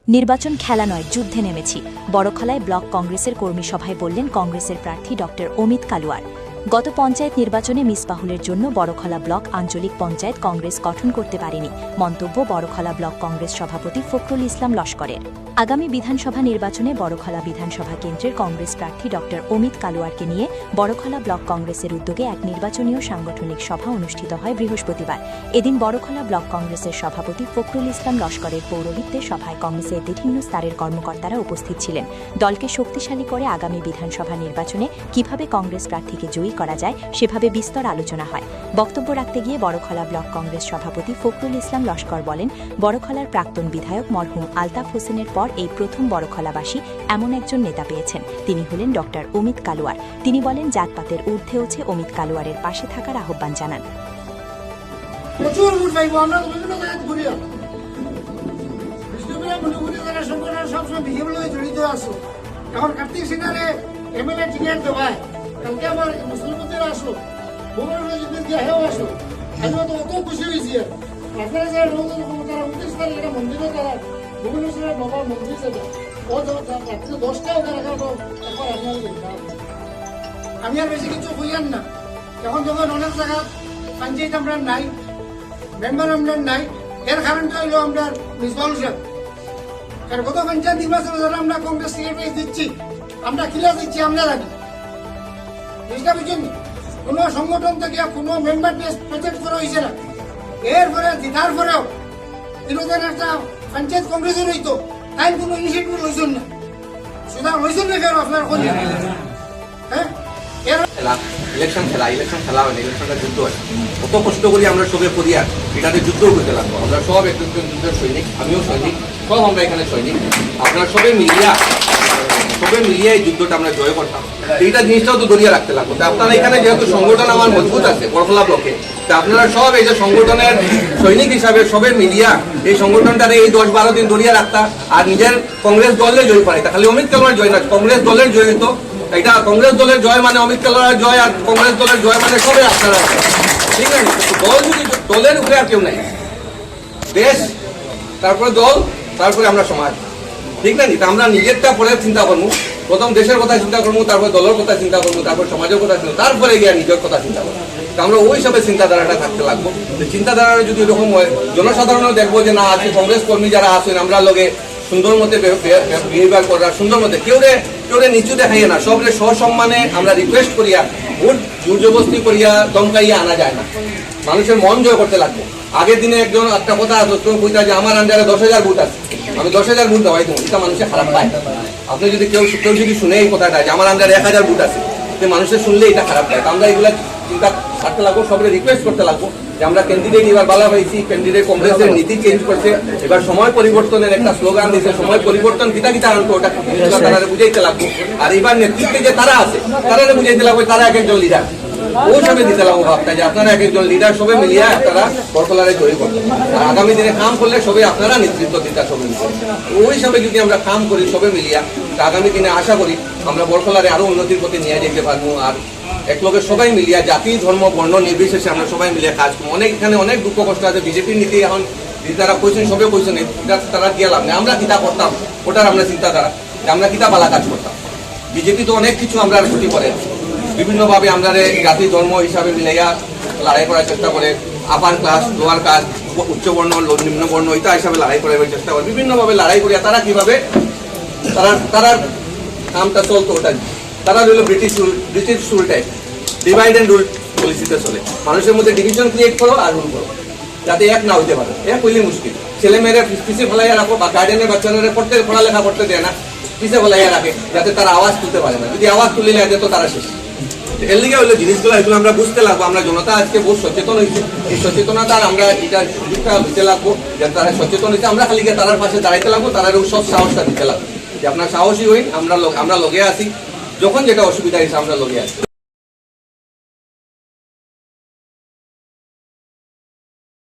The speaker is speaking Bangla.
নির্বাচন খেলা নয়, যুদ্ধে নেমেছি। বড়খলায় ব্লক কংগ্রেসের কর্মী সভায় বললেন কংগ্রেসের প্রার্থী ডক্টর অমিত কালুয়ার। গত পঞ্চায়েত নির্বাচনে মিসবাহুলের জন্য বড়খলা ব্লক আঞ্চলিক পঞ্চায়েত কংগ্রেস গঠন করতে পারেনি, মন্তব্য বড়খলা ব্লক কংগ্রেস সভাপতি ফখরুল ইসলাম লস্করের। আগামী বিধানসভা নির্বাচনে বড়খলা বিধানসভা কেন্দ্রের কংগ্রেস প্রার্থী ডক্টর অমিত কালুয়ারকে নিয়ে বড়খলা ব্লক কংগ্রেসের উদ্যোগে এক নির্বাচনীয় সাংগঠনিক সভা অনুষ্ঠিত হয় বৃহস্পতিবার। এদিন বড়খলা ব্লক কংগ্রেসের সভাপতি ফখরুল ইসলাম লস্করের পৌরোহিত্যে সভায় কংগ্রেসের বিভিন্ন স্তরের কর্মকর্তারা উপস্থিত ছিলেন। দলকে শক্তিশালী করে আগামী বিধানসভা নির্বাচনে কিভাবে কংগ্রেস প্রার্থীকে জয়ী করা যায় সেভাবে বিস্তর আলোচনা হয়। বক্তব্য রাখতে গিয়ে বড়খলা ব্লক কংগ্রেস সভাপতি ফখরুল ইসলাম লস্কর বলেন, বড়খলার প্রাক্তন বিধায়ক মরহুম আলতাফ হোসেনের পর এই প্রথম বড়খলাবাসী এমন একজন নেতা পেয়েছেন। তিনি হলেন ডক্টর অমিত কালুয়ার। তিনি বলেন, জাতপাতের ঊর্ধ্বে উঠে অমিত কালুয়ারের পাশে থাকার আহ্বান জানান। প্রচুর ভোট পাইব, আমরা বিভিন্ন জায়গায় ঘুরি বিষ্ণুপুরা মণিপুরি যারা সংগঠন সবসময় বিজেপি লগে জড়িত আছো। এখন কার্তিক সিনহারে এমএলএ টিকিট দেওয়ায় কালকে আমার মুসলিমদের আসলো, ভুবনেশ্বর জিপির দিয়ে হেও আসলো। আমিও তো অত খুশি হয়েছি। আপনারা যারা তারা 29 তারিখ একটা মন্দিরে তারা ভুবনেশ্বরের বাবা মন্দির যেটা ও রাত্রে 10টাও তারা এখন আমি আর বেশি কিছু হইয়ান না। এখন যখন অনেক জায়গা পঞ্চায়েত আমরা নাই, মেম্বার আমরা নাই, এর কারণটা হইল আমরা মিসবাউল সাহেব। কারণ গত পঞ্চায়েত নির্বাচনে যারা আমরা কংগ্রেস টিকিট দিচ্ছি, আমরা কিলা দিচ্ছি আমরা জানি। জিনিসটা বুঝছেন, কোন সংগঠন থেকে কোন মেম্বার প্রজেক্ট করা হয়েছে না। এরপরে জিতার পরেও বিরোধের একটা পঞ্চায়েত কংগ্রেসের হইতো, তাই কোনো ইনিশিয়েটিভ লইছেন না। সুতরাং লইছেন না কেন আপনার কোন হ্যাঁ ইলেকশন খেলা হয় না, ইলেকশনটা যুদ্ধ হয়। কত কষ্ট করি আমরা সবে করিয়া এটাতে যুদ্ধ করতে লাগবো। আমরা সব একজন যুদ্ধের সৈনিক, আমিও সৈনিক, সব আমরা এখানে সৈনিক। আপনারা সবে মিলিয়া এই যুদ্ধটা আমরা জয় করতাম। এইটা জিনিসটাও তো দরিয়া রাখতে লাগবো। তা আপনারা এখানে যেহেতু সংগঠন আমার মজবুত আছে বড়খলা ব্লকে, তা আপনারা সব এই যে সংগঠনের সৈনিক হিসাবে সবে মিলিয়া এই সংগঠনটারে এই 10-12 দিন দরিয়া রাখতা আর নিজের কংগ্রেস দলের জয় পাইতা। খালি অমিত কালুয়ার জয় না, কংগ্রেস দলের জয় হইতো। এটা কংগ্রেস দলের জয় মানে অমিত কালুয়ার জয়, আর কংগ্রেস দলের জয় মানে সবে আপনারা। ঠিক আছে, দল যদি দলের উপরে আর কেউ নাই, দেশ তারপরে দল, তারপরে আমরা সমাজ। ঠিক না? আমরা নিজেরটা পরে চিন্তা করবো, প্রথম দেশের কথা চিন্তা করবো, তারপর দলের কথা চিন্তা করবো, তারপর সমাজের কথা চিন্তা, তারপরে গিয়ে নিজের কথা চিন্তা করবো। আমরা ওই সবে চিন্তাধারাটা থাকতে লাগবো। চিন্তাধারা যদি এরকম হয়, জনসাধারণও দেখবো যে না আজকে কংগ্রেস কর্মী যারা আছেন আমরা লগে সুন্দর মতে বিহেভিয়ার করা, সুন্দর মতে কেউ নিচু দেখাইয়া না, সবরে সসম্মানে আমরা রিকোয়েস্ট করিয়া ভোট জোর জবরদস্তি করিয়া দমকাইয়া আনা যায় না। মানুষের মন জয় করতে লাগবো। আগের দিনে একজন একটা কথা কইতা যে আমার আন্ডারে 10,000 ভোট আছে, আমি 10,000 ভোট দেওয়াই দেবো, এটা মানুষের খারাপ পায়। আপনি যদি কেউ যদি শুনে এই কথাটা যে আমার আন্ডারে 1000 ভোট আছে, মানুষের শুনলে এটা খারাপ পায়। আমরা এগুলা চিন্তা করতে লাগবো, সবাই রিকোয়েস্ট করতে লাগবো যে আমরা ক্যান্ডিডেট এবার ভালো হয়েছি, ক্যান্ডিডেট কংগ্রেসের নীতি চেঞ্জ করছে, এবার সময় পরিবর্তনের একটা স্লোগান দিয়েছে, সময় পরিবর্তন কিতা আনতো ওটা তারা বুঝাইতে লাগবো। আর এবার নেতৃত্বে যে তারা আছে তারা বুঝাইতে লাগবে, তারা এক একজন লিডার ওই সবে দিতে লাগবো ভাবটা যে আপনারা এক একজন লিডার সবে মিলিয়ে তারা বড়খলারে জয়ী করবেন। আর আগামী দিনে কাম করলে সবে আপনারা নেতৃত্ব দিতে সবে মিলিয়ে ওই সবে যদি আমরা কাম করি সবে মিলিয়া, আগামী দিনে আশা করি আমরা বড়খলারে আরো উন্নতির পথে নিয়ে যেতে পারবো। আর একলগে সবাই মিলিয়া জাতি ধর্ম বর্ণ নির্বিশেষে আমরা সবাই মিলিয়ে কাজ করবো। এখানে অনেক দুঃখ কষ্ট আছে। বিজেপির নীতি এখন তারা কইছেন, সবে কইছেন, তারা দিয়ে লাভ নেই। আমরা কিতা করতাম ওটার আমরা চিন্তাধারা যে আমরা কিতা পালা কাজ করতাম। বিজেপি তো অনেক কিছু আমরা ক্ষতি করে, বিভিন্নভাবে আমরা জাতি ধর্ম হিসাবে মিলাইয়া লড়াই করার চেষ্টা করে, আপার ক্লাস লোয়ার ক্লাস উচ্চবর্ণ নিম্নবর্ণ এটা হিসাবে লড়াই করার চেষ্টা করে, বিভিন্নভাবে লড়াই করিয়া তারা কিভাবে তারা কামটা চলতো ওটা তারা হইল British rule type, divide and rule পলিসিতে চলে। মানুষের মধ্যে ডিভিশন ক্রিয়েট করো আর রুল করো, যাতে এক না হইতে পারে। এক হইলে মুশকিল। ছেলে মেয়েরা পিছিয়ে ফেলাইয়া রাখো, বা গার্ডেনের বাচ্চারা পড়ালেখা করতে দেয় না, পিছিয়ে ফেলাইয়া রাখে যাতে তারা আওয়াজ তুলতে পারে না। যদি আওয়াজ তুলে নেয় তো তারা শেষ। এর লিগে হইলো জিনিসগুলো এগুলো আমরা বুঝতে লাগবো। আমরা জনতা আজকে বহু সচেতন হয়েছে, এই সচেতনতার আমরা এটা সুযোগটা দিতে লাগবো যে তারা সচেতন হয়েছে। আমরা খালি তার পাশে দাঁড়াইতে লাগবো, তারা সব সাহসটা দিতে লাগবো যে আপনার সাহসী হই, আমরা লগে আসি, যখন যেটা অসুবিধা হয়েছে আমরা লগে আসি।